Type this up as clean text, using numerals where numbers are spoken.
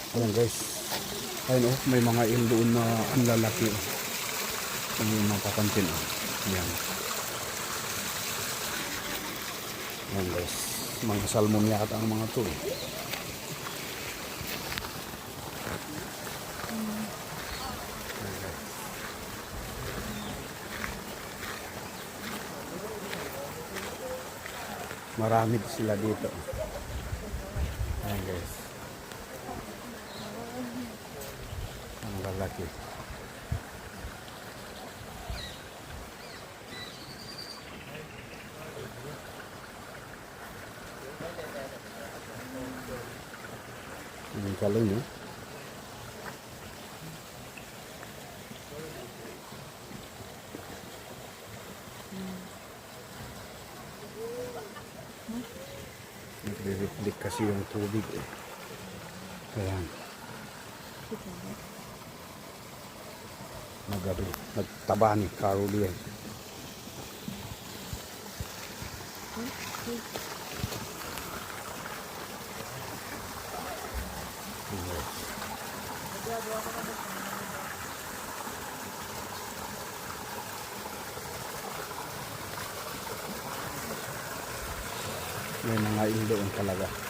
Ayan guys. Ayun may mga eel doon na ang lalaki. Kung yung mapapansin Ayan. Ayan guys. Mga salmon yata ang mga to Marami sila dito. Ayan guys. Ang lalaki. Ang kalong yun. Nagre-reflect kasi yung tubig Kaya nagtaba ni Carol yan. May mga ilo talaga.